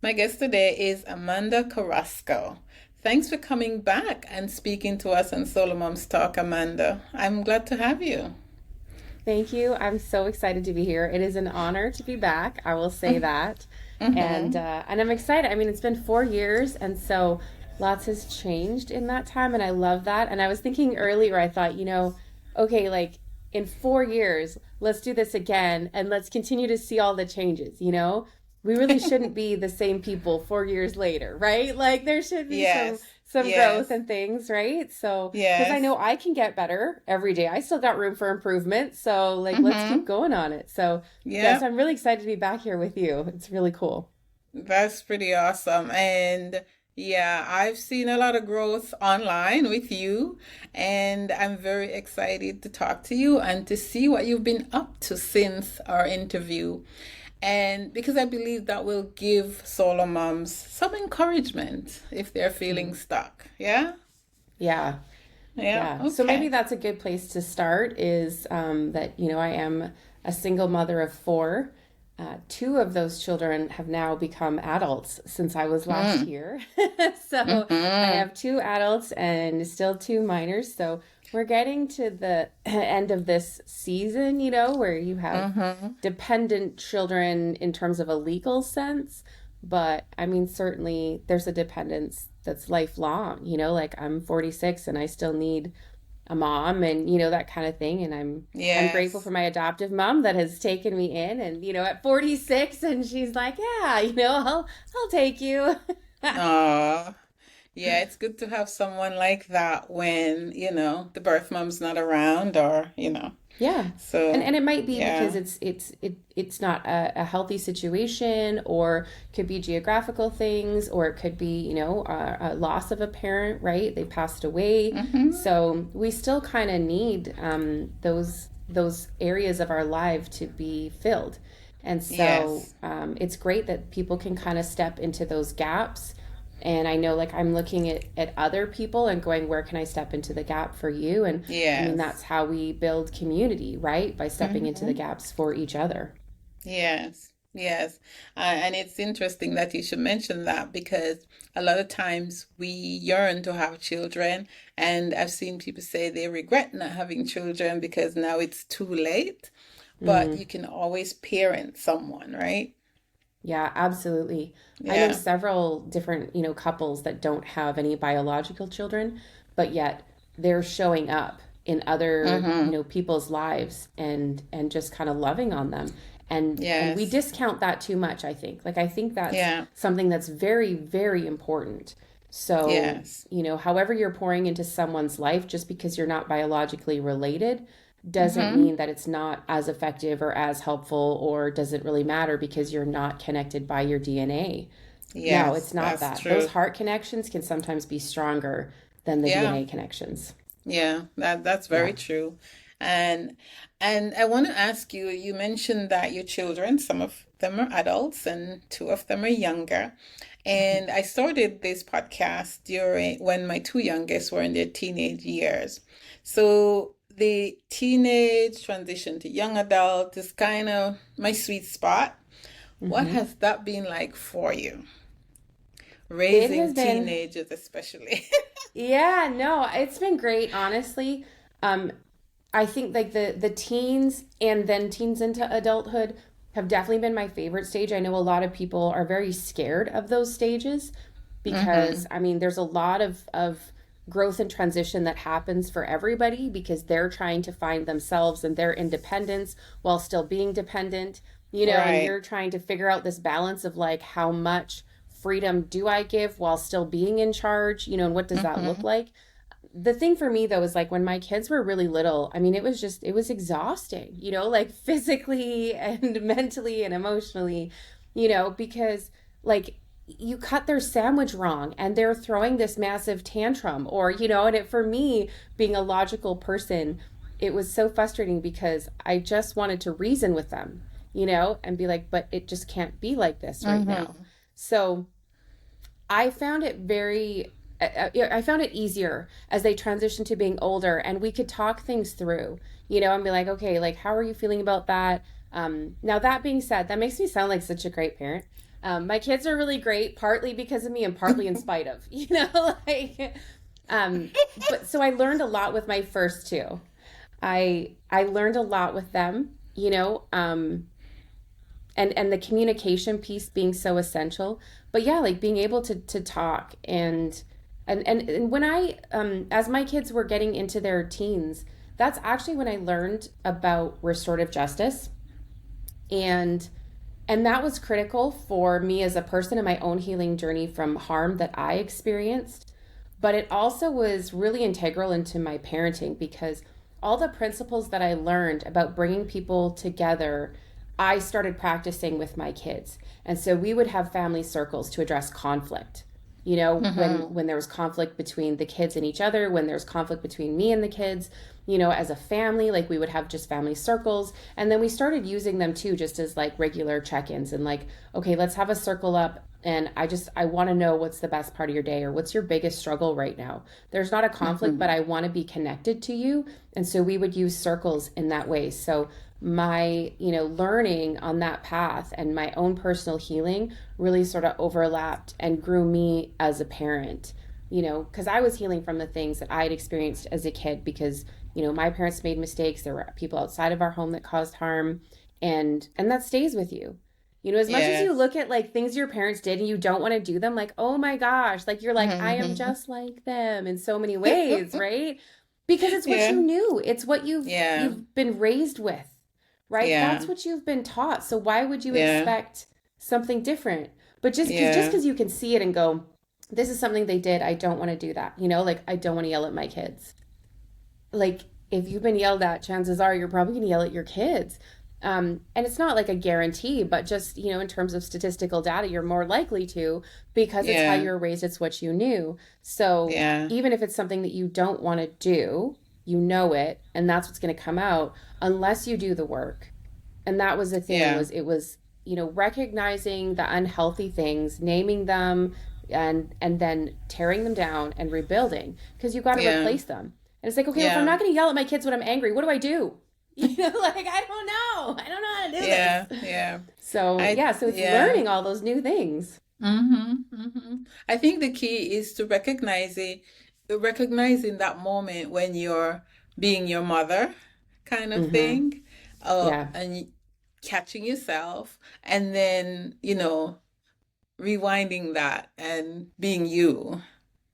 My guest today is Amanda Carrasco. Thanks for coming back and speaking to us on SoloMoms Talk, Amanda. I'm glad to have you. Thank you. I'm so excited to be here. It is an honor to be back. I will say that. And I'm excited. I mean, it's been 4 years, and so lots has changed in that time, and I love that. And I was thinking earlier, I thought, okay, like in 4 years, let's do this again, and let's continue to see all the changes. We really shouldn't be the same people 4 years later, right? Like there should be some Yes, some growth yes, and things, right? So, because I yes. know I can get better every day. I still got room for improvement. So, like, let's keep Mm-hmm. going on it. So, yes, Yep, I'm really excited to be back here with you. It's really cool. that's pretty awesome. And yeah, I've seen a lot of growth online with you, and I'm very excited to talk to you and to see what you've been up to since our interview. And because I believe that will give solo moms some encouragement if they're feeling Mm. stuck. Yeah? Yeah. Yeah, Yeah. So maybe okay. that's a good place to start is that, I am a single mother of four. Two of those children have now become adults since I was last Mm. here. So I Mm-hmm. have two adults and still two minors. So we're getting to the end of this season, where you have Mm-hmm. dependent children in terms of a legal sense. But I mean, certainly there's a dependence that's lifelong, like I'm 46 and I still need a mom and that kind of thing, and I'm grateful for Yes. my adoptive mom that has taken me in, and at 46, and she's like, yeah, I'll take you. Aw. Yeah, it's good to have someone like that when, the birth mom's not around or. Yeah. And So, it might be because yeah. it's not a healthy situation, or could be geographical things, or it could be, a loss of a parent, right? They passed away. Mm-hmm. So we still kind of need those areas of our life to be filled. And so Yes. it's great that people can kind of step into those gaps. And I know, like, I'm looking at other people and going, where can I step into the gap for you? And I mean, Yes. that's how we build community, right? By stepping into the Mm-hmm. gaps for each other. Yes, yes. And it's interesting that you should mention that because a lot of times we yearn to have children, and I've seen people say they regret not having children because now it's too late, but Mm, you can always parent someone, right? yeah, absolutely. I know Yeah. several different, couples that don't have any biological children, but yet they're showing up in other, Mm-hmm. people's lives and just kind of loving on them. And we Yes. discount that too much, I think. Like, I think that's Yeah. something that's very, very important. So, Yes. however you're pouring into someone's life, just because you're not biologically related doesn't Mm-hmm. mean that it's not as effective or as helpful, or doesn't really matter because you're not connected by your DNA. No, Yes, it's not that's that. Those true. heart connections can sometimes be stronger than the Yeah. DNA connections. Yeah, that's very Yeah. true. And and I want to ask you, you mentioned that your children, some of them are adults and two of them are younger. And I started this podcast during when my two youngest were in their teenage years. So the teenage transition to young adult is kind of my sweet spot. What Hmm. has that been like for you? It Raising has been, teenagers especially. yeah, no, it's been great, honestly. Um, I think like the teens and then teens into adulthood have definitely been my favorite stage. I know a lot of people are very scared of those stages because Mm-hmm. I mean there's a lot of growth and transition that happens for everybody because they're trying to find themselves and their independence while still being dependent, and Right. you're trying to figure out this balance of like how much freedom do I give while still being in charge, and what does that look Mm-hmm. like? The thing for me though is like when my kids were really little, I mean, it was exhausting, like physically and mentally and emotionally, because like you cut their sandwich wrong and they're throwing this massive tantrum, or, and for me, being a logical person, it was so frustrating because I just wanted to reason with them, and be like, but it just can't be like this right now. Mm-hmm. So I found it very I found it easier as they transitioned to being older, and we could talk things through, and be like, okay, like, how are you feeling about that? Now, that being said, that makes me sound like such a great parent. My kids are really great, partly because of me and partly in spite of, like, um, but so I learned a lot with my first two. I learned a lot with them, and the communication piece being so essential. But yeah, like being able to talk and when I as my kids were getting into their teens, that's actually when I learned about restorative justice, and that was critical for me as a person in my own healing journey from harm that I experienced. But it also was really integral into my parenting because all the principles that I learned about bringing people together, I started practicing with my kids. And so we would have family circles to address conflict. Mm-hmm. When there was conflict between the kids and each other, when there's conflict between me and the kids, as a family, like we would have just family circles. And then we started using them too, just as like regular check-ins and like, okay, let's have a circle up. And I want to know what's the best part of your day or what's your biggest struggle right now. There's not a conflict, Mm-hmm. but I want to be connected to you. And so we would use circles in that way. So my, learning on that path and my own personal healing really sort of overlapped and grew me as a parent, because I was healing from the things that I had experienced as a kid because, my parents made mistakes. There were people outside of our home that caused harm, and that stays with you. As much as you Yes. look at like things your parents did and you don't want to do them, like, oh my gosh, like you're like, I am Mm-hmm. just like them in so many ways, right? Because it's what Yeah. you knew. It's what you've Yeah. you've been raised with, right? Yeah. That's what you've been taught. So why would you Yeah. expect something different? But just Yeah. because you can see it and go, this is something they did, I don't want to do that. Like I don't want to yell at my kids. Like if you've been yelled at, chances are you're probably going to yell at your kids. And it's not like a guarantee, but just, in terms of statistical data, you're more likely to because it's how Yeah. you were raised, it's what you knew. So Yeah. even if it's something that you don't want to do, you know it, and that's what's going to come out unless you do the work. And that was the thing Yeah. was it was, recognizing the unhealthy things, naming them, and then tearing them down and rebuilding because you got to Yeah. replace them. And it's like, okay, well, if I'm Yeah. not going to yell at my kids when I'm angry, what do I do? Like I don't know. I don't know how to do Yeah. this. Yeah. So I yeah, so it's yeah. learning all those new things. Mm-hmm. Mm-hmm. I think the key is to recognizing that moment when you're being your mother kind of Mm-hmm. thing, Yeah. and catching yourself, and then, rewinding that and being you,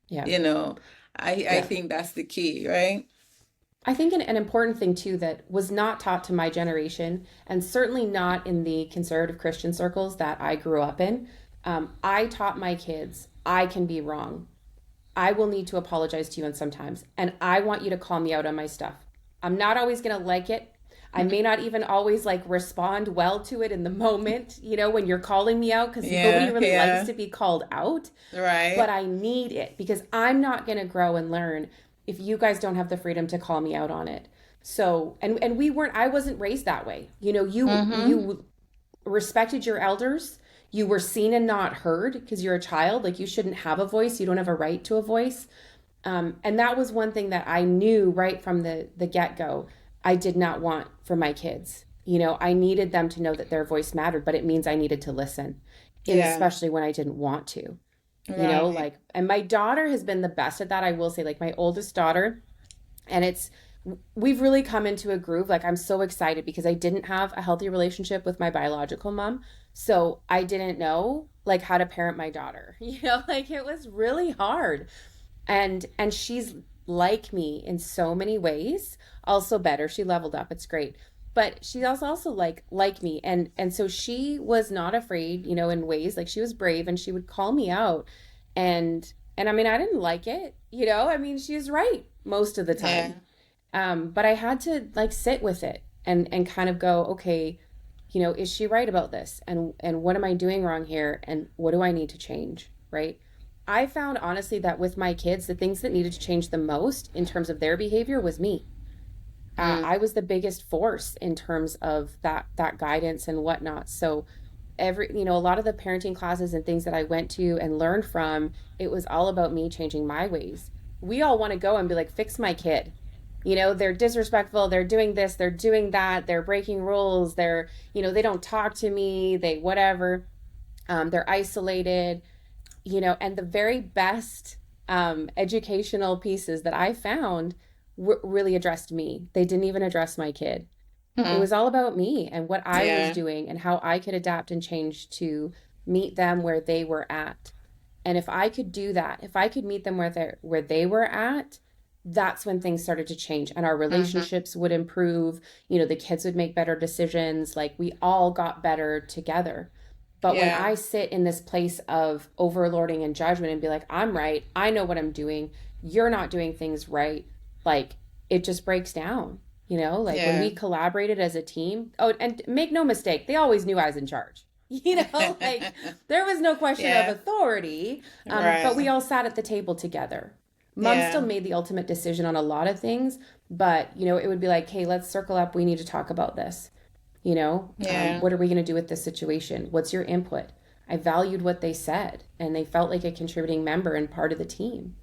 Yeah. you know. I Yeah. think that's the key, right? I think an important thing too that was not taught to my generation, and certainly not in the conservative Christian circles that I grew up in. I taught my kids I can be wrong. I will need to apologize to you, and sometimes, and I want you to call me out on my stuff. I'm not always gonna like it. I may not even always like respond well to it in the moment, when you're calling me out, because nobody Yeah, really likes yeah, to be called out. But right. I need it because I'm not going to grow and learn if you guys don't have the freedom to call me out on it. So, and I wasn't raised that way. Mm-hmm. You respected your elders. You were seen and not heard because you're a child. Like you shouldn't have a voice. You don't have a right to a voice. And that was one thing that I knew right from the get go. I did not want for my kids. I needed them to know that their voice mattered, but it means I needed to listen, and Yeah, especially when I didn't want to. right. Like, and my daughter has been the best at that, I will say, like my oldest daughter. And we've really come into a groove. Like, I'm so excited because I didn't have a healthy relationship with my biological mom. So I didn't know like how to parent my daughter, like it was really hard. And she's like me in so many ways, also better. She leveled up. It's great. But she's also like me. And so she was not afraid, in ways like she was brave and she would call me out. And I mean, I didn't like it, I mean, she was right most of the Yeah, time. But I had to like sit with it and kind of go, okay, is she right about this? And what am I doing wrong here? And what do I need to change? Right. I found honestly that with my kids, the things that needed to change the most in terms of their behavior was me. mm, I was the biggest force in terms of that guidance and whatnot. So a lot of the parenting classes and things that I went to and learned from, it was all about me changing my ways. We all want to go and be like, fix my kid. They're disrespectful, they're doing this, they're doing that, they're breaking rules, they don't talk to me, they whatever. They're isolated, and the very best educational pieces that I found really addressed me. They didn't even address my kid. It Hmm. was all about me and what I was Yeah. doing and how I could adapt and change to meet them where they were at. And if I could do that, if I could meet them where they were at, that's when things started to change and our Hmm. relationships would improve. The kids would make better decisions. Like we all got better together. But when Yeah. I sit in this place of overlording and judgment and be like, I'm right, I know what I'm doing, you're not doing things right, like it just breaks down. Like when Yeah. we collaborated as a team, oh, and make no mistake, they always knew I was in charge. Like there was no question of Yeah. authority, but we Right. all sat at the table together. Mom still Yeah. made the ultimate decision on a lot of things, but it would be like, hey, let's circle up. We need to talk about this. Yeah. What are we going to do with this situation? What's your input? I valued what they said, and they felt like a contributing member and part of the team.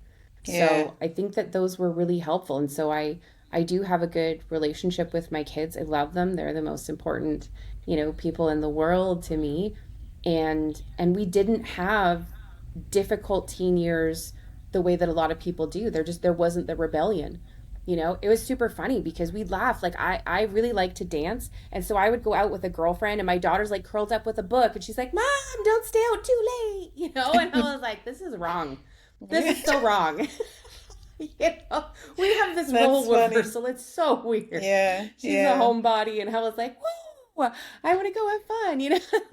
Yeah. So I think that those were really helpful. And so I do have a good relationship with my kids. I love them. They're the most important, people in the world to me. And we didn't have difficult teen years the way that a lot of people do. There wasn't the rebellion. It was super funny because we'd laugh. Like I really like to dance. And so I would go out with a girlfriend and my daughter's like curled up with a book and she's like, Mom, don't stay out too late, and I was like, this is wrong. This is so wrong. you know, we have this That's role funny. reversal. It's so weird. Yeah. She's a Yeah. homebody and I was like, whoa, I want to go have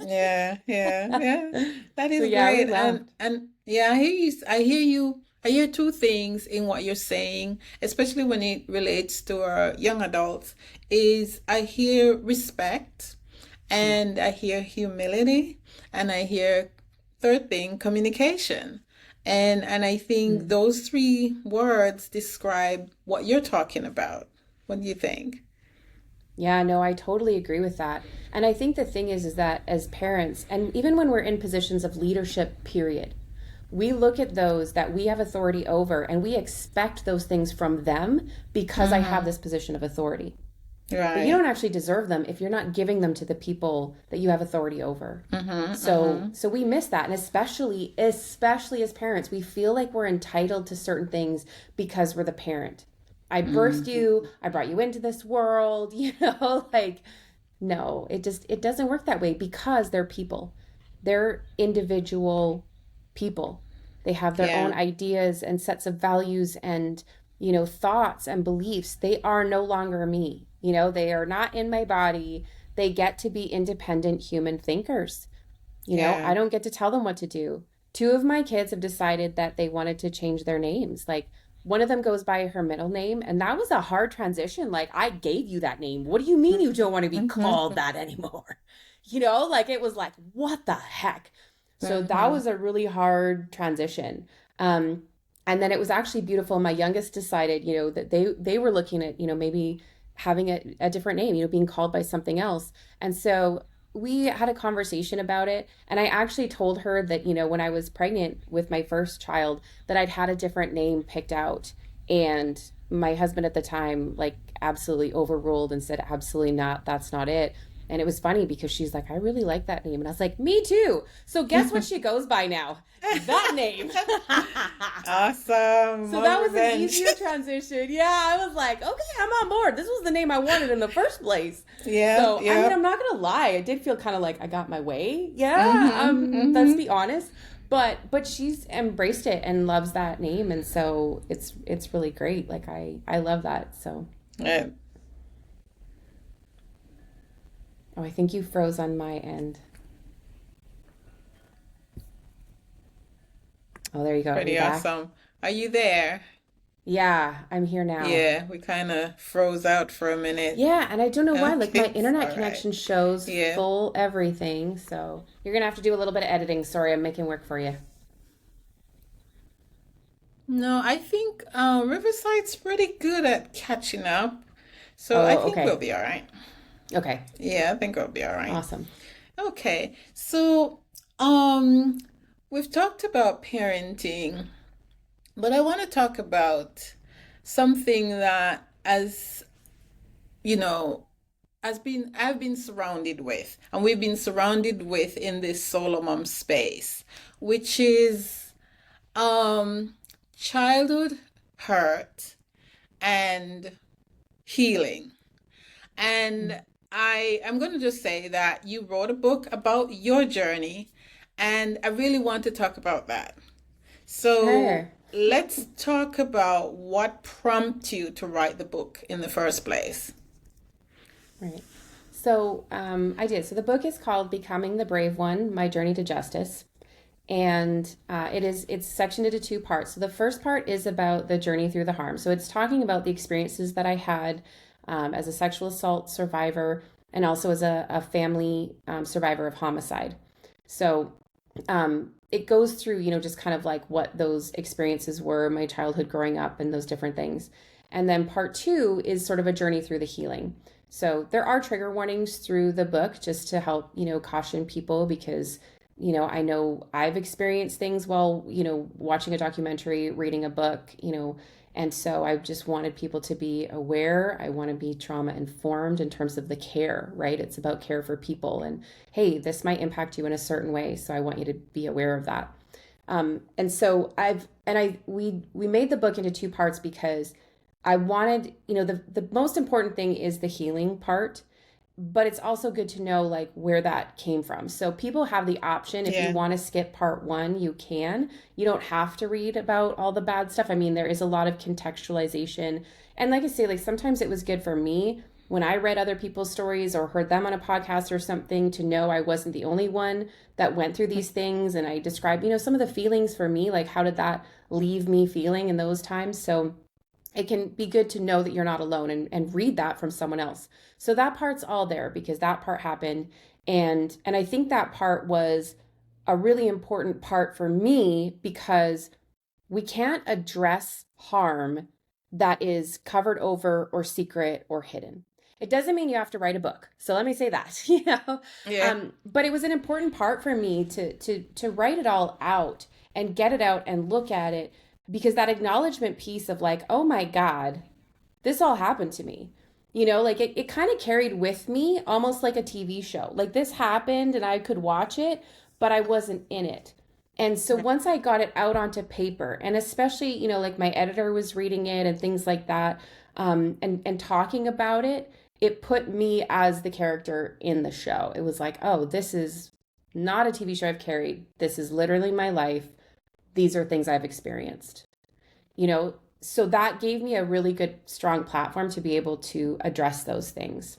Yeah. Yeah. Yeah. fun. That So is yeah, we great. laughed. And yeah, I hear you. I hear you. I hear two things in what you're saying, especially when it relates to our young adults, is I hear respect and I hear humility and I hear third thing, communication. And I think Mm. those three words describe what you're talking about. What do you think? Yeah, no, I totally agree with that. And I think the thing is that as parents, and even when we're in positions of leadership, period, we look at those that we have authority over and we expect those things from them because I have Mm-hmm. this position of authority. But you Right. don't actually deserve them if you're not giving them to the people that you have authority over. Mm-hmm. So Mm-hmm. so we miss that, and especially as parents, we feel like we're entitled to certain things because we're the parent. I birthed Mm-hmm. you, I brought you into this world, like no, it doesn't work that way because they're people. They're individual people. They have their own Yeah. ideas and sets of values and, thoughts and beliefs. They are no longer me. They are not in my body. They get to be independent human thinkers. I Yeah. don't get to tell them what to do. Two of my kids have decided that they wanted to change their names. Like one of them goes by her middle name, and that was a hard transition. Like, I gave you that name. What do you mean you don't want to be called Mm-hmm. that anymore? Like it was like, what the heck? So that Mm-hmm. was a really hard transition. Um, and then it was actually beautiful. My youngest decided, that they were looking at, maybe having a different name, being called by something else. And so we had a conversation about it. And I actually told her that, when I was pregnant with my first child, that I'd had a different name picked out. And my husband at the time, like, absolutely overruled and said, absolutely not. That's not it. And it was funny because she's like, I really like that name. And I was like, me too. So guess what she goes by now? That name. Awesome. So More that was an revenge. easier transition. Yeah, I was like, okay, I'm on board. This was the name I wanted in the first place. Yeah. So, I mean, Yeah. I'm not gonna lie. I did feel kind of like I got my way. Yeah, Mm-hmm. let's Mm-hmm. be honest. But she's embraced it and loves that name, and so it's really great. Like I love that. So, Yeah. oh, I think you froze on my end. Oh, there you go. Are you Pretty back? awesome. Are you there? Yeah, I'm here now. Yeah, we kind of froze out for a minute. Yeah, and I don't know why. Like my Okay, it's internet all right. connection shows Yeah. full everything, so you're gonna have to do a little bit of editing. Sorry, I'm making work for you. No, I think Riverside's pretty good at catching up. So I Oh, think we'll okay. be all right. Okay. Yeah, I think we'll be all right. Awesome. Okay. So, um, we've talked about parenting, but I want to talk about something that, as you know, I've been surrounded with, and we've been surrounded with in this solo mom space, which is um childhood hurt and healing. And I am going to just say that you wrote a book about your journey, and I really want to talk about that. So Sure. let's talk about what prompted you to write the book in the first place. Right. So I did. So the book is called Becoming the Brave One: My Journey to Justice. And it's sectioned into two parts. So the first part is about the journey through the harm. So it's talking about the experiences that I had as a sexual assault survivor and also as a family survivor of homicide. So it goes through, just kind of like what those experiences were, my childhood growing up, and those different things. And then part two is sort of a journey through the healing. So there are trigger warnings through the book just to help, caution people because, I know I've experienced things while, watching a documentary, reading a book, and so I just wanted people to be aware. I want to be trauma informed in terms of the care, right? It's about care for people. And hey, this might impact you in a certain way. So I want you to be aware of that. And so we made the book into two parts because I wanted, the most important thing is the healing part, but it's also good to know like where that came from. So people have the option if you Yeah. want to skip part one, you can. You don't have to read about all the bad stuff. I mean, there is a lot of contextualization. And like I say, like sometimes it was good for me when I read other people's stories or heard them on a podcast or something to know I wasn't the only one that went through these things. And I described, some of the feelings for me, like how did that leave me feeling in those times. So it can be good to know that you're not alone and read that from someone else. So that part's all there because that part happened. And I think that part was a really important part for me because we can't address harm that is covered over or secret or hidden. It doesn't mean you have to write a book. So let me say that, Yeah. But it was an important part for me to write it all out and get it out and look at it because that acknowledgement piece of like, oh my God, this all happened to me. Like it kind of carried with me almost like a TV show. Like this happened and I could watch it, but I wasn't in it. And so once I got it out onto paper, and especially, like my editor was reading it and things like that, and talking about it, it put me as the character in the show. It was like, oh, this is not a TV show I've carried. This is literally my life. These are things I've experienced, so that gave me a really good, strong platform to be able to address those things.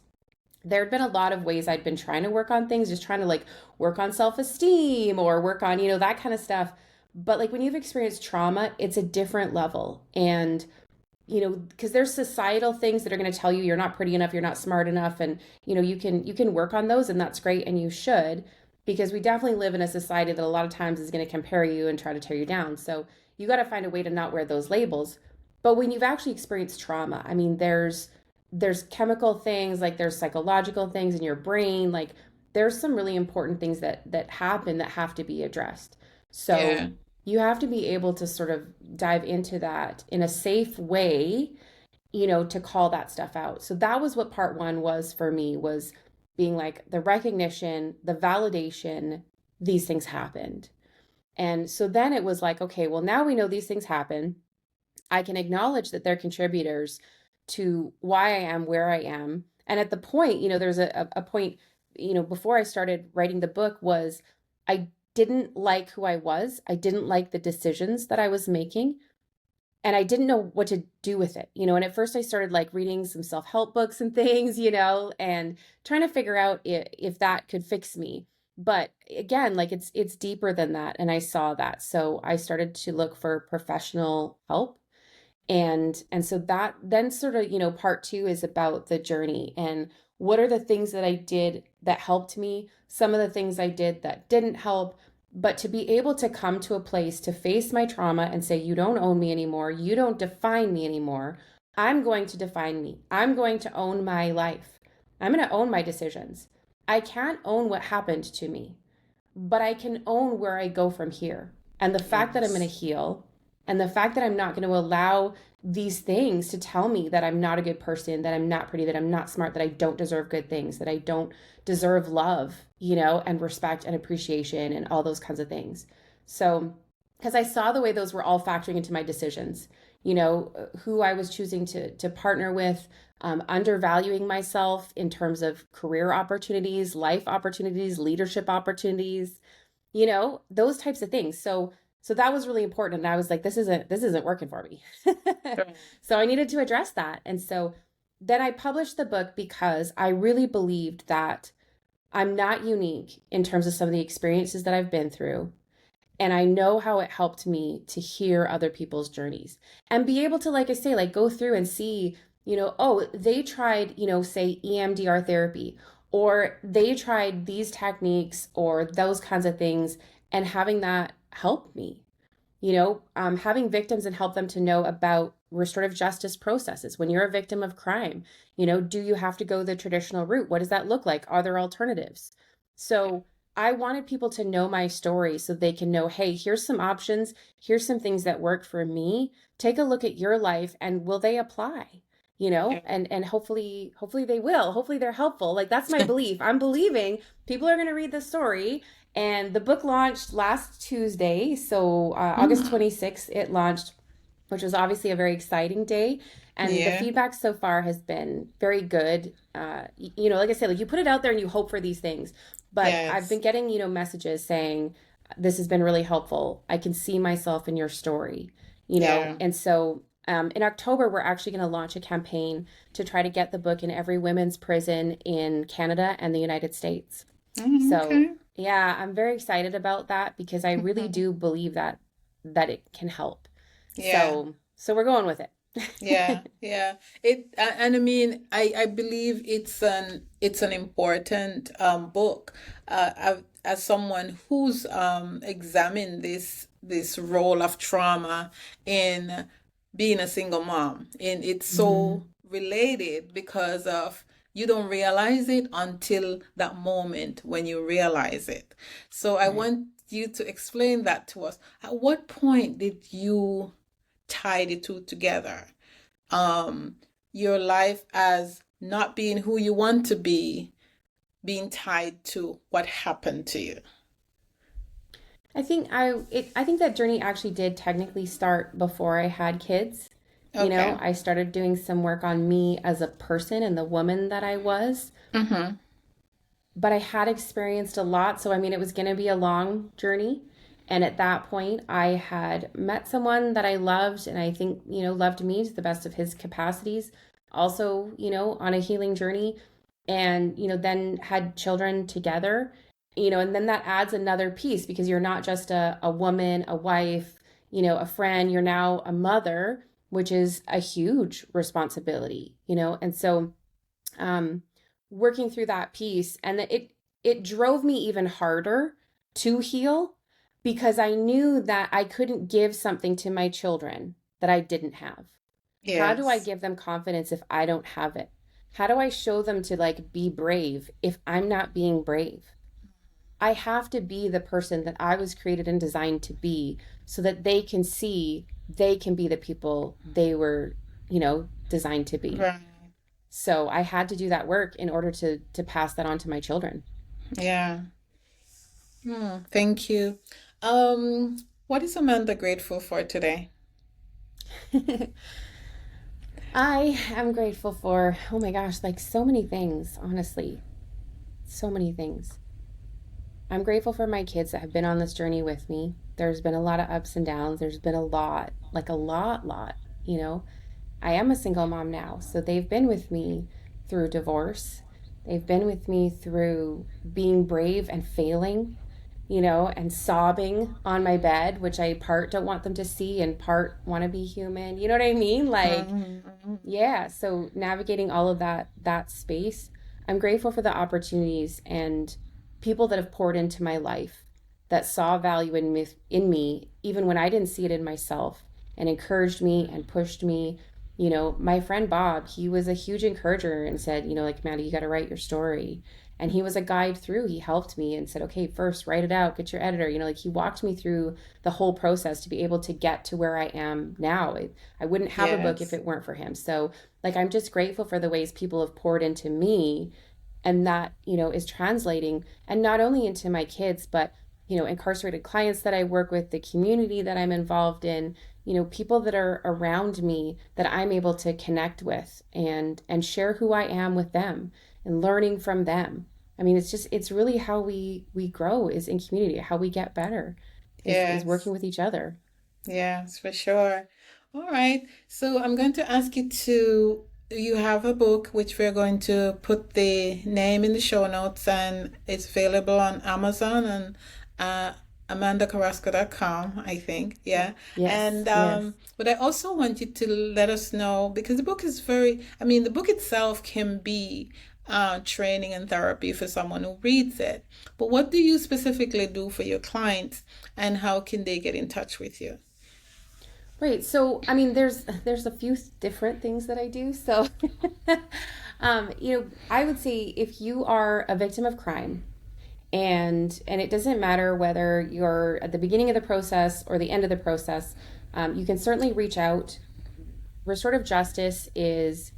There had been a lot of ways I'd been trying to work on things, just trying to like work on self esteem or work on, that kind of stuff. But like when you've experienced trauma, it's a different level. And, because there's societal things that are going to tell you you're not pretty enough, you're not smart enough. And, you can work on those and that's great. And you should, because we definitely live in a society that a lot of times is going to compare you and try to tear you down. So you got to find a way to not wear those labels. But when you've actually experienced trauma, I mean, there's chemical things, like there's psychological things in your brain, like there's some really important things that happen that have to be addressed. So Yeah. you have to be able to sort of dive into that in a safe way, to call that stuff out. So that was what part one was for me, was being like the recognition, the validation, these things happened. And so then it was like, okay, well, now we know these things happen. I can acknowledge that they're contributors to why I am where I am. And at the point, there's a point, before I started writing the book was I didn't like who I was. I didn't like the decisions that I was making. And I didn't know what to do with it, And at first I started like reading some self-help books and things, and trying to figure out if that could fix me. But again, like it's deeper than that. And I saw that. So I started to look for professional help, and so that then sort of, part two is about the journey and what are the things that I did that helped me, some of the things I did that didn't help, but to be able to come to a place to face my trauma and say, you don't own me anymore, you don't define me anymore. I'm going to define me. I'm going to own my life. I'm going to own my decisions. I can't own what happened to me, but I can own where I go from here. And the fact that I'm going to Yes. heal And the fact that I'm not going to allow these things to tell me that I'm not a good person, that I'm not pretty, that I'm not smart, that I don't deserve good things, that I don't deserve love, and respect and appreciation and all those kinds of things. So, because I saw the way those were all factoring into my decisions, who I was choosing to partner with, undervaluing myself in terms of career opportunities, life opportunities, leadership opportunities, those types of things. So that was really important. And I was like, this isn't working for me. Right. So I needed to address that. And so then I published the book because I really believed that I'm not unique in terms of some of the experiences that I've been through. And I know how it helped me to hear other people's journeys and be able to, like I say, like go through and see, oh, they tried, say EMDR therapy, or they tried these techniques or those kinds of things, and having that help me, having victims and help them to know about restorative justice processes. When you're a victim of crime, do you have to go the traditional route? What does that look like? Are there alternatives? So I wanted people to know my story so they can know, hey, here's some options. Here's some things that work for me. Take a look at your life and will they apply? Yeah. And hopefully they will. Hopefully they're helpful. Like that's my belief. I'm believing people are going to read the story. And the book launched last Tuesday. So August Mm. 26th, it launched, which was obviously a very exciting day. And the Yeah. feedback so far has been very good. Like I said, like you put it out there and you hope for these things. But I've Yes. been getting, messages saying, this has been really helpful. I can see myself in your story, Yeah. And so in October, we're actually going to launch a campaign to try to get the book in every women's prison in Canada and the United States. Mm, So okay. yeah, I'm very excited about that because I really Mhm. do believe that it can help. Yeah. So we're going with Yeah, it. yeah. And I mean, I believe it's an important book. As someone who's examined this role of trauma in being a single mom, and it's so Mhm. related because of you don't realize it until that moment when you realize it. So I Right. want you to explain that to us. At what point did you tie the two together? um, your life as not being who you want to be being tied to what happened to you. I think that journey actually did technically start before I had kids. Okay. I started doing some work on me as a person and the woman that I was, Mm-hmm. but I had experienced a lot, so I mean it was going to be a long journey. And at that point, I had met someone that I loved and I think, loved me to the best of his capacities, also, on a healing journey, and, then had children together, and then that adds another piece because you're not just a woman, a wife, a friend, you're now a mother, which is a huge responsibility, and so um, working through that piece, and it drove me even harder to heal because I knew that I couldn't give something to my children that I didn't have. How do I Yes. give them confidence if I don't have it? How do I show them to like be brave if I'm not being brave? I have to be the person that I was created and designed to be so that they can see they can be the people they were, designed to be. Right. So I had to do that work in order to pass that on to my children. Yeah. Thank you. What is Amanda grateful for today? I am grateful for, oh my gosh, like so many things, honestly. So many things. I'm grateful for my kids that have been on this journey with me. There's been a lot of ups and downs. There's been a lot, like a lot, you know. I am a single mom now, so they've been with me through divorce. They've been with me through being brave and failing, and sobbing on my bed, which I part don't want them to see and part want to be human. You know what I mean? Like, Mhm. yeah, so navigating all of that space, I'm grateful for the opportunities and people that have poured into my life that saw value in me even when I didn't see it in myself and encouraged me and pushed me, My friend Bob, he was a huge encourager and said, like, Maddie, you got to write your story. And he was a guide through. He helped me and said, okay, first write it out, get your editor. Like he walked me through the whole process to be able to get to where I am now. I wouldn't have a book if Yes. it weren't for him. So, like, I'm just grateful for the ways people have poured into me, and that, is translating, and not only into my kids, but incarcerated clients that I work with, the community that I'm involved in, people that are around me that I'm able to connect with and share who I am with them and learning from them. I mean, it's really how we grow, is in community. How we get better is Yes. working with each other. Yes, for sure. All right. So I'm going to ask you have a book which we're going to put the name in the show notes, and it's available on Amazon and uh, amandacarrasco.com, I think. Yeah. Yes, And yes. but I also want you to let us know, because the book is I mean, the book itself can be training and therapy for someone who reads it. But what do you specifically do for your clients, and how can they get in touch with you? Right. So, I mean, there's a few different things that I do. So, I would say if you are a victim of crime, and it doesn't matter whether you're at the beginning of the process or the end of the process, you can certainly reach out. Restorative justice is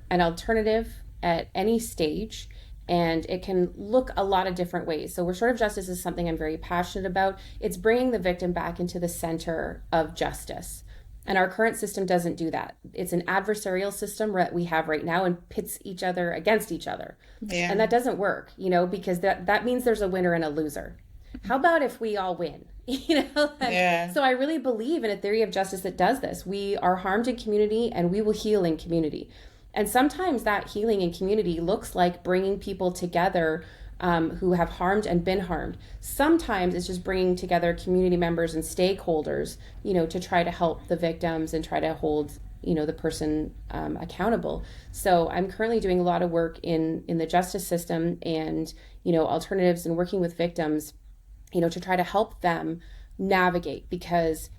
an alternative at any stage, and it can look a lot of different ways. So restorative justice is something I'm very passionate about. It's bringing the victim back into the center of justice, and our current system doesn't do that. It's an adversarial system that we have right now and pits each other against each other, and Yeah. that doesn't work, because that means there's a winner and a loser. How about if we all win? Like, Yeah. so I really believe in a theory of justice that does this. We are harmed in community and we will heal in community. And sometimes that healing in community looks like bringing people together, who have harmed and been harmed. Sometimes it's just bringing together community members and stakeholders, to try to help the victims and try to hold, the person accountable. So I'm currently doing a lot of work in the justice system, and alternatives, and working with victims, to try to help them navigate, because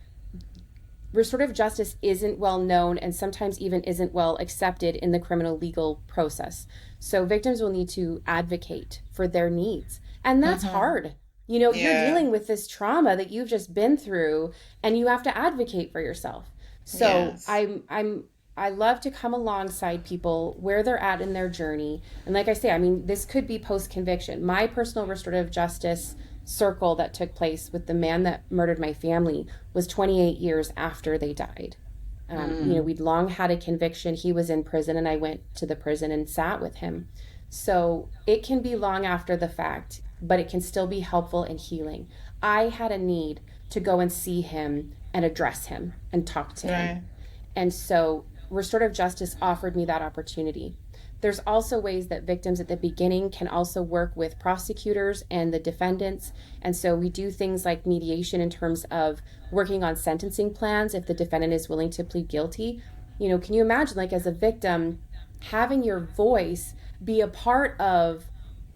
restorative justice isn't well known and sometimes even isn't well accepted in the criminal legal process. So victims will need to advocate for their needs. And that's Mm-hmm. hard. You're Yeah. dealing with this trauma that you've just been through, and you have to advocate for yourself. So Yes. I love to come alongside people where they're at in their journey. And like I say, I mean, this could be post conviction. My personal restorative justice circle that took place with the man that murdered my family was 28 years after they died. Mm. We'd long had a conviction. He was in prison, and I went to the prison and sat with him. So it can be long after the fact, but it can still be helpful in healing. I had a need to go and see him and address him and talk to him. Right. And so restorative justice offered me that opportunity. There's also ways that victims at the beginning can also work with prosecutors and the defendants. And so we do things like mediation in terms of working on sentencing plans if the defendant is willing to plead guilty. Can you imagine, like, as a victim, having your voice be a part of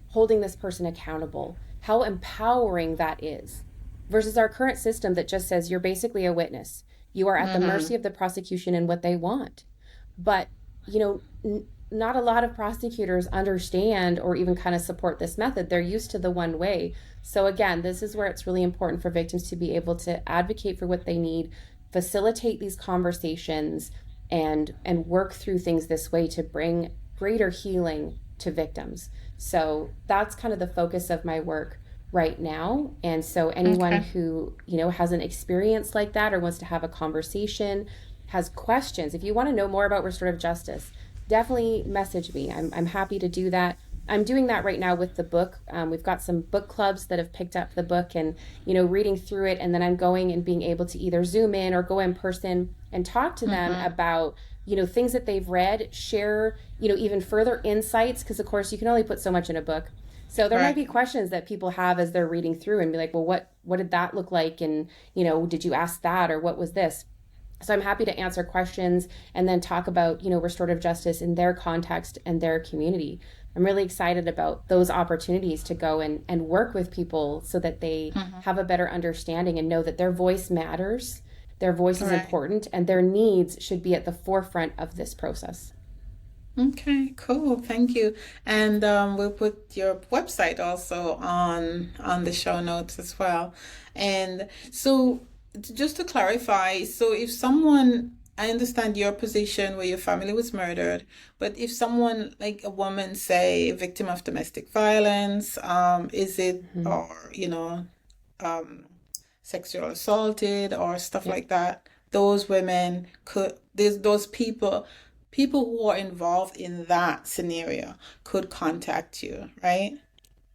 holding this person accountable? How empowering that is, versus our current system that just says you're basically a witness. You are at the Mm-hmm. mercy of the prosecution and what they want. But, you know, not a lot of prosecutors understand or even kind of support this method. They're used to the one way. So, again, this is where it's really important for victims to be able to advocate for what they need, facilitate these conversations, and work through things this way to bring greater healing to victims. So that's kind of the focus of my work right now. And so anyone Okay. who, has an experience like that or wants to have a conversation, has questions, if you want to know more about restorative justice, definitely message me. I'm happy to do that. I'm doing that right now with the book. We've got some book clubs that have picked up the book and, reading through it. And then I'm going and being able to either Zoom in or go in person and talk to them Mm-hmm. about, things that they've read, share, even further insights. Because, of course, you can only put so much in a book. So there might Right. be questions that people have as they're reading through and be like, well, what did that look like? And, did you ask that, or what was this? So I'm happy to answer questions and then talk about, restorative justice in their context and their community. I'm really excited about those opportunities to go and work with people so that they Mm-hmm. have a better understanding and know that their voice matters, Their voice is Right. important, and their needs should be at the forefront of this process. Okay, cool. Thank you. And we'll put your website also on the show notes as well. And so just to clarify, so if someone, I understand your position where your family was murdered, but if someone like a woman, say, victim of domestic violence, is it Mhm. or um sexual assaulted or stuff Yep. like that, those women could, there's those people who are involved in that scenario could contact you, right?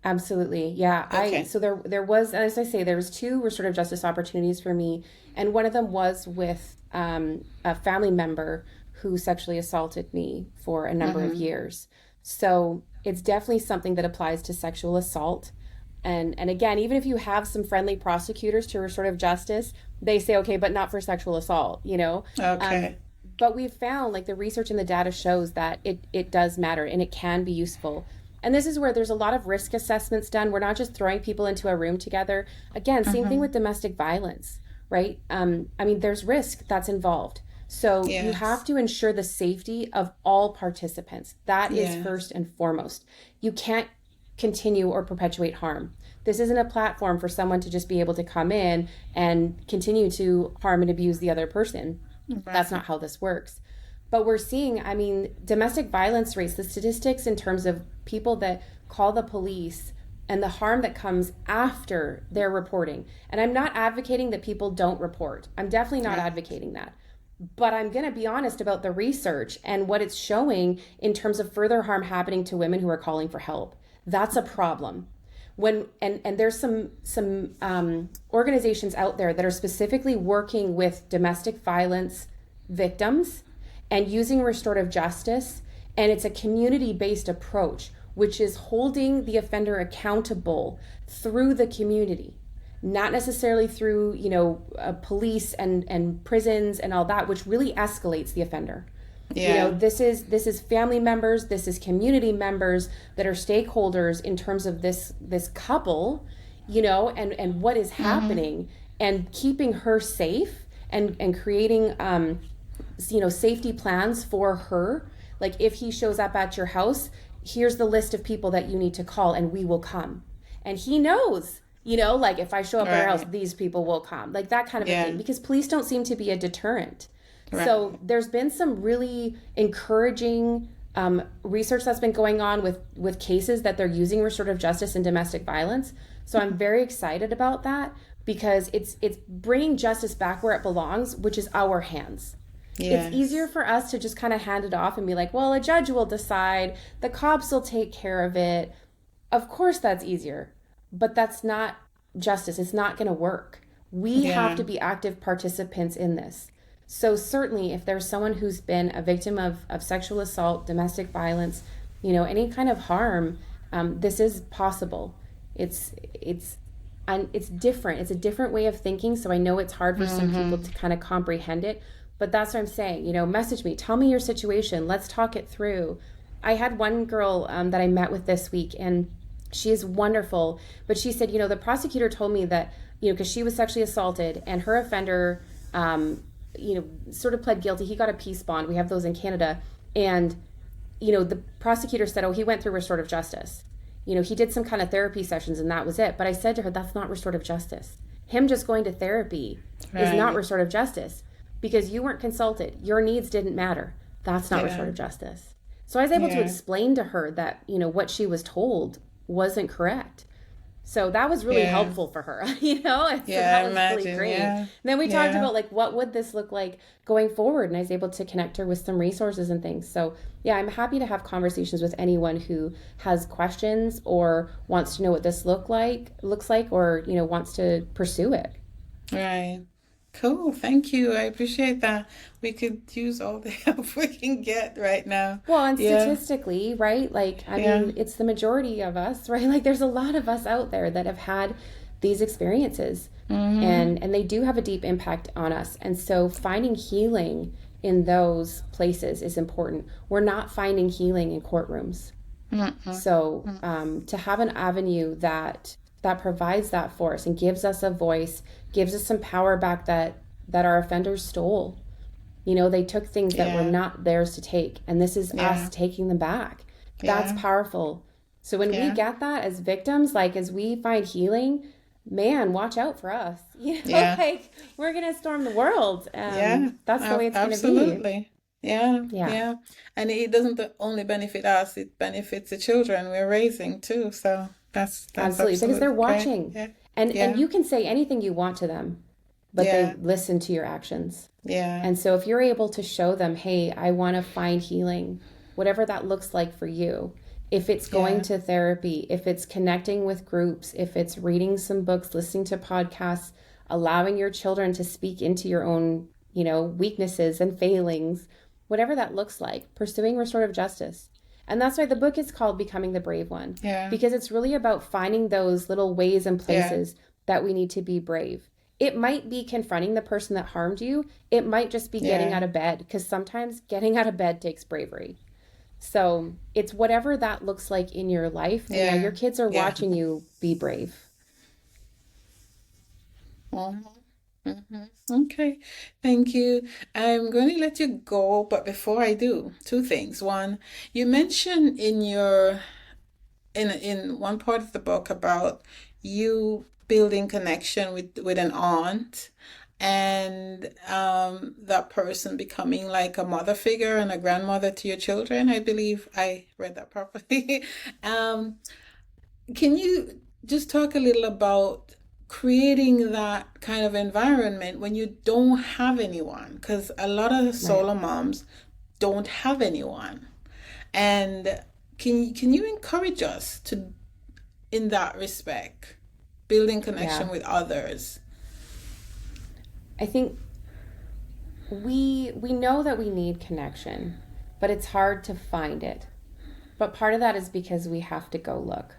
Absolutely. Yeah. I Okay. so there was, as I say, there was two restorative justice opportunities for me, and one of them was with a family member who sexually assaulted me for a number of Mm-hmm. years. So it's definitely something that applies to sexual assault. And again, even if you have some friendly prosecutors to restorative justice, they say okay, but not for sexual assault, you know. Um, Okay. but we've found, like, the research and the data shows that it does matter and it can be useful. And this is where there's a lot of risk assessments done. We're not just throwing people into a room together. Again, same thing Mm-hmm. with domestic violence, right? I mean, there's risk that's involved. So you have Yes. to ensure the safety of all participants. That is Yes. first and foremost. You can't continue or perpetuate harm. This isn't a platform for someone to just be able to come in and continue to harm and abuse the other person. That's Right. not how this works. But we're seeing, I mean, domestic violence rates, the statistics in terms of people that call the police and the harm that comes after their reporting. And I'm not advocating that people don't report. I'm definitely not Right. advocating that. But I'm going to be honest about the research and what it's showing in terms of further harm happening to women who are calling for help. That's a problem. When and there's some organizations out there that are specifically working with domestic violence victims and using restorative justice, and it's a community-based approach, which is holding the offender accountable through the community, not necessarily through, police and prisons and all that, which really escalates the offender. Yeah. This is family members, this is community members that are stakeholders in terms of this couple, and what is Mm-hmm. happening, and keeping her safe, and creating safety plans for her. Like, if he shows up at your house, here's the list of people that you need to call and we will come. And he knows, like, if I show up at our house, Right. these people will come, like that kind of a thing, Yeah. because police don't seem to be a deterrent. So Right. there's been some really encouraging research that's been going on with cases that they're using restorative justice and domestic violence. So I'm very excited about that, because it's bringing justice back where it belongs, which is our hands. It's easier Yes. for us to just kind of hand it off and be like, well, a judge will decide, the cops will take care of it. Of course, that's easier, but that's not justice. It's not going to work. We have Yeah. to be active participants in this. So, certainly, if there's someone who's been a victim of sexual assault, domestic violence, any kind of harm, this is possible. It's and it's different. It's a different way of thinking. So I know it's hard for some people Mm-hmm. to kind of comprehend it, but that's what I'm saying. Message me, tell me your situation. Let's talk it through. I had one girl that I met with this week, and she is wonderful. But she said, the prosecutor told me that, because she was sexually assaulted and her offender, sort of pled guilty. He got a peace bond. We have those in Canada. And, the prosecutor said, oh, he went through restorative justice. He did some kind of therapy sessions and that was it. But I said to her, that's not restorative justice. Him just going to therapy is not Right. restorative justice, because you weren't consulted. Your needs didn't matter. That's not Yeah. restorative justice. So I was able to Yeah. explain to her that, what she was told wasn't correct. So that was really Yeah. helpful for her, and so Yeah. that I was really imagine. great. Yeah. And then we talked Yeah. about, like, what would this look like going forward, and I was able to connect her with some resources and things. So yeah, I'm happy to have conversations with anyone who has questions or wants to know what this looks like, or wants to pursue it. Right. Cool. Thank you. I appreciate that. We could use all the help we can get right now. Well, and Yeah. statistically, right? Like, I Yeah. mean, it's the majority of us, right? Like, there's a lot of us out there that have had these experiences, Mm-hmm. and they do have a deep impact on us. And so finding healing in those places is important. We're not finding healing in courtrooms. Mm-hmm. So to have an avenue that provides that for us and gives us a voice, gives us some power back, that our offenders stole. You know, they took things that were Yeah. not theirs to take, and this is us Yeah. taking them back. That's Yeah. powerful. So when we Yeah. get that as victims, like as we find healing, man, watch out for us. You know, Yeah. like we're gonna storm the world. Yeah. That's the way it's gonna be. Absolutely. Yeah. Yeah, Yeah. And it doesn't only benefit us, it benefits the children we're raising too. So that's absolutely. Because they're absolutely great. watching. Yeah. And Yeah. you can say anything you want to them, but they Yeah. listen to your actions. Yeah. And so if you're able to show them, hey, I want to find healing, whatever that looks like for you, if it's going Yeah. to therapy, if it's connecting with groups, if it's reading some books, listening to podcasts, allowing your children to speak into your own, you know, weaknesses and failings, whatever that looks like, pursuing restorative justice. And that's why the book is called Becoming the Brave One, Yeah. because it's really about finding those little ways and Yeah. places that we need to be brave. It might be confronting the person that harmed you. It might just be getting Yeah. out of bed, because sometimes getting out of bed takes bravery. So it's whatever that looks like in your life. And yeah, Yeah. your kids are Yeah. watching you be brave. Mhm. Mhm. Okay. Thank you. I'm going to let you go, but before I do, two things. One, you mentioned in one part of the book about you building connection with an aunt and that person becoming like a mother figure and a grandmother to your children. I believe I read that properly. um, can you just talk a little about creating that kind of environment when you don't have anyone? Because a lot of Right. solo moms don't have anyone. And can you encourage us to in that respect, building connection Yeah. with others? I think we know that we need connection, but it's hard to find it. But part of that is because we have to go look.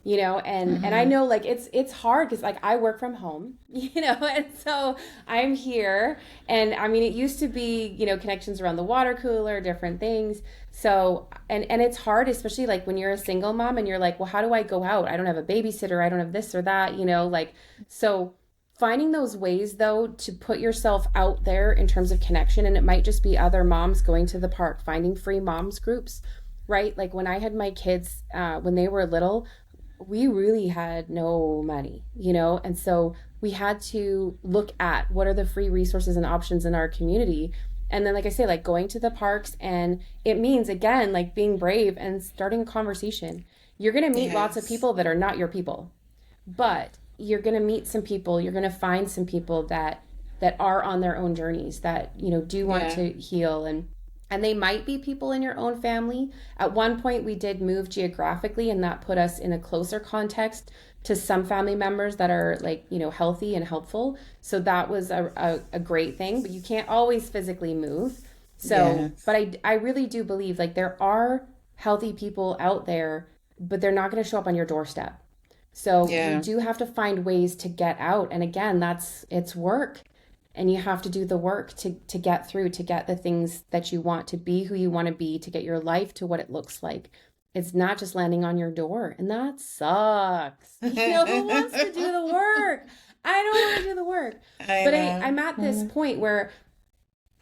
You know, and I Mm-hmm. know like it's hard because like I work from home, you know, and so I'm here, and I mean it used to be, you know, connections around the water cooler, different things. So and it's hard, especially like when you're a single mom and you're like, well, how do I go out? I don't have a babysitter, I don't have this or that, you know, like. So finding those ways though to put yourself out there in terms of connection, and it might just be other moms going to the park, finding free moms groups, right? Like when I had my kids when they were little, we really had no money, you know? And so we had to look at what are the free resources and options in our community. And then, like I say, like going to the parks, and it means, again, like being brave and starting a conversation. You're going to meet lots of Yes. people that are not your people, but you're going to meet some people, you're going to find some people that are on their own journeys, that, you know, do want Yeah. to heal. And they might be people in your own family. At one point we did move geographically, and that put us in a closer context to some family members that are, like, you know, healthy and helpful. So that was a great thing, but you can't always physically move. So Yes. but I really do believe like there are healthy people out there, but they're not going to show up on your doorstep. So you Yeah. do have to find ways to get out. And again, it's work. And you have to do the work to get through, to get the things that you want, to be who you want to be, to get your life to what it looks like. It's not just landing on your door. And that sucks. You know, who wants to do the work? I don't want to do the work. I But know. I'm at this Mhm. point where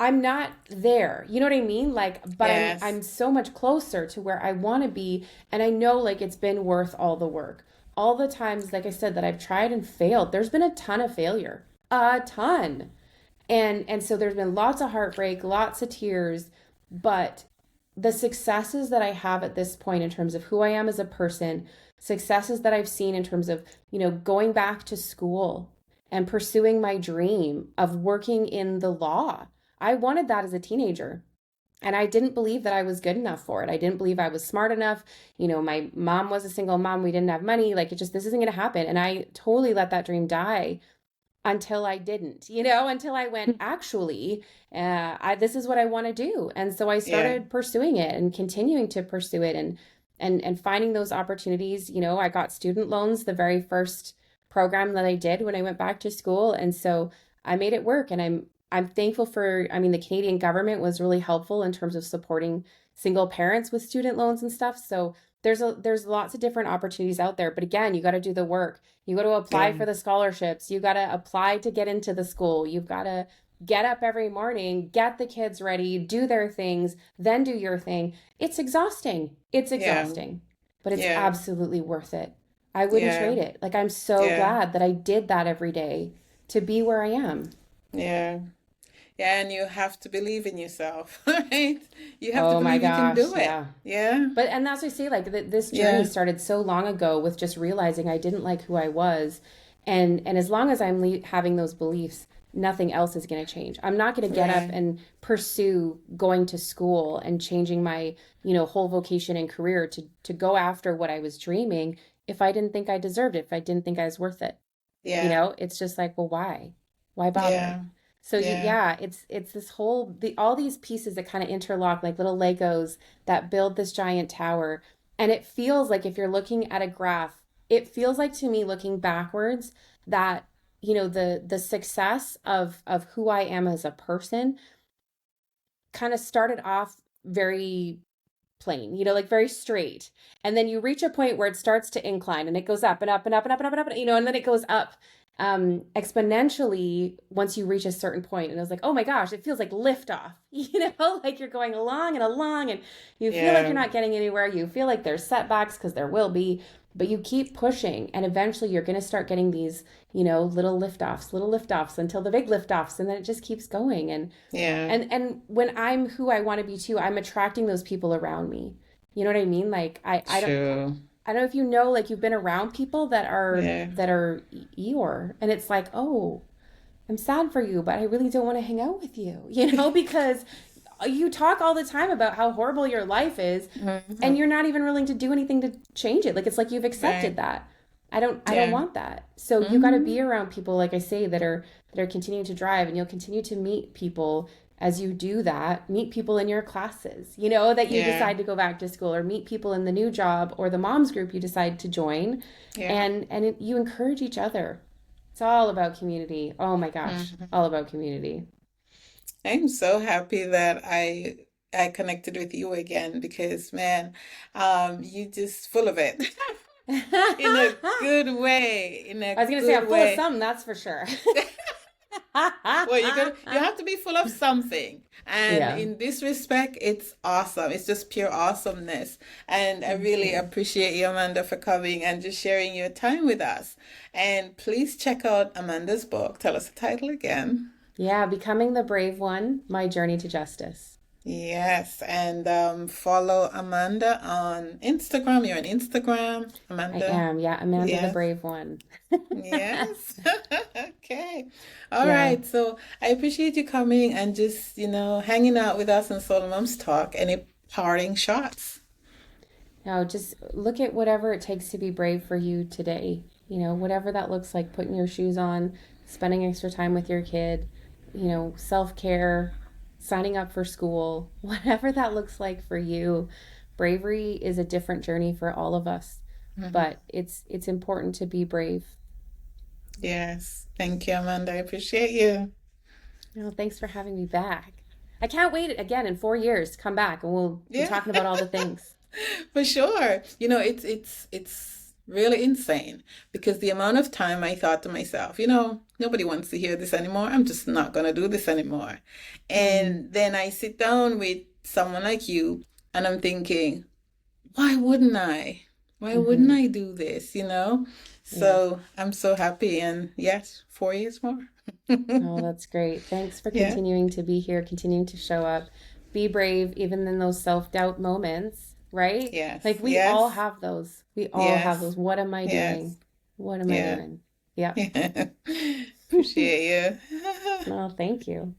I'm not there. You know what I mean? Like, but Yes. I'm so much closer to where I want to be, and I know like it's been worth all the work. All the times, like I said, that I've tried and failed, there's been a ton of failure. A ton. And so there's been lots of heartbreak, lots of tears, but the successes that I have at this point in terms of who I am as a person, successes that I've seen in terms of, you know, going back to school and pursuing my dream of working in the law. I wanted that as a teenager. And I didn't believe that I was good enough for it. I didn't believe I was smart enough. You know, my mom was a single mom. We didn't have money. Like, it just, this isn't going to happen. And I totally let that dream die until I didn't, you know, until I went, actually, this is what I want to do. And so I Yeah. started pursuing it and continuing to pursue it, and finding those opportunities. You know, I got student loans the very first program that I did when I went back to school. And so I made it work. And I'm thankful for, I mean, the Canadian government was really helpful in terms of supporting single parents with student loans and stuff. So there's lots of different opportunities out there, but again, you got to do the work. You got to apply Yeah. for the scholarships. You got to apply to get into the school. You've got to get up every morning, get the kids ready, do their things, then do your thing. It's exhausting. It's Yeah. exhausting, but it's Yeah. absolutely worth it. I wouldn't Yeah. trade it. Like, I'm so Yeah. glad that I did that every day to be where I am. Yeah. Yeah. And you have to believe in yourself, right? You have to Oh my believe you can gosh, do it. yeah. Yeah. But and that's what I say, like this journey Yeah. started so long ago with just realizing I didn't like who I was, and as long as having those beliefs, nothing else is going to change. I'm not going to get up Right. and pursue going to school and changing my, whole vocation and career to go after what I was dreaming if I didn't think I deserved it, if I didn't think I was worth it. Yeah. It's just like, well, why? Why bother? Yeah. So Yeah. yeah, it's this whole all these pieces that kind of interlock like little Legos that build this giant tower. And it feels like if you're looking at a graph, it feels like to me looking backwards that the success of who I am as a person kind of started off very plain, like very straight. And then you reach a point where it starts to incline and it goes up and up and up and up and up and up, and then it goes up exponentially once you reach a certain point. And I was like, oh my gosh, it feels like liftoff, like you're going along and along and you feel like you're Yeah. not getting anywhere. You feel like there's setbacks because there will be, but you keep pushing and eventually you're going to start getting these, little liftoffs until the big liftoffs. And then it just keeps going. Yeah. And when I'm who I want to be too, I'm attracting those people around me. You know what I mean? Like True. I don't know if like you've been around people Yeah. that are Eeyore, and it's like, oh, I'm sad for you, but I really don't want to hang out with you, because you talk all the time about how horrible your life is, and Hmm. you're not even willing to do anything to change it. Like it's like you've accepted Right. that. I don't Yeah. want that. So you got to Hmm. be around people like I say that are continuing to drive, and you'll continue to meet people as you do that. Meet people in your classes, that you Yeah. decide to go back to school, or meet people in the new job or the moms group you decide to join, Yeah. and you encourage each other. It's all about community. Oh my gosh, Hmm. all about community. I'm so happy that I connected with you again because man, you just full of it in a I good way, in a was gonna say good I'm full of way. something, that's for sure. Well, you have to be full of something. And Yeah. in this respect, it's awesome. It's just pure awesomeness. And I Thank really you. appreciate you, Amanda, for coming and just sharing your time with us. And please check out Amanda's book. Tell us the title again. Yeah, becoming the brave one, my journey to justice. Yes, and follow Amanda on Instagram. You're on Instagram, I Amanda. am, yeah, Amanda the Yes, brave one. yes. Okay. All Yeah. right. So I appreciate you coming and just, hanging out with us on SoloMoms Talk. Any parting shots? No, just look at whatever it takes to be brave for you today. Whatever that looks like, putting your shoes on, spending extra time with your kid, self-care, signing up for school, whatever that looks like for you. Bravery is a different journey for all of us, Mhm. but it's important to be brave. Yes. Thank you, Amanda. I appreciate you. Thanks for having me back. I can't wait again in 4 years to come back and we'll be Yeah. talking about all the things. For sure. It's really insane because the amount of time I thought to myself, nobody wants to hear this anymore. I'm just not going to do this anymore. Mm, And then I sit down with someone like you and I'm thinking, why wouldn't I? Why wouldn't mm-hmm. I do this? Yeah. So I'm so happy. And yes, 4 years more. Oh, that's great. Thanks for Yeah. continuing to be here, continuing to show up. Be brave, even in those self-doubt moments, right? Yes. Like we all Yes. have those. We all have Yes. those. What am I Yes. doing? What am I Yeah. doing? Yeah. Appreciate you. Oh, thank you.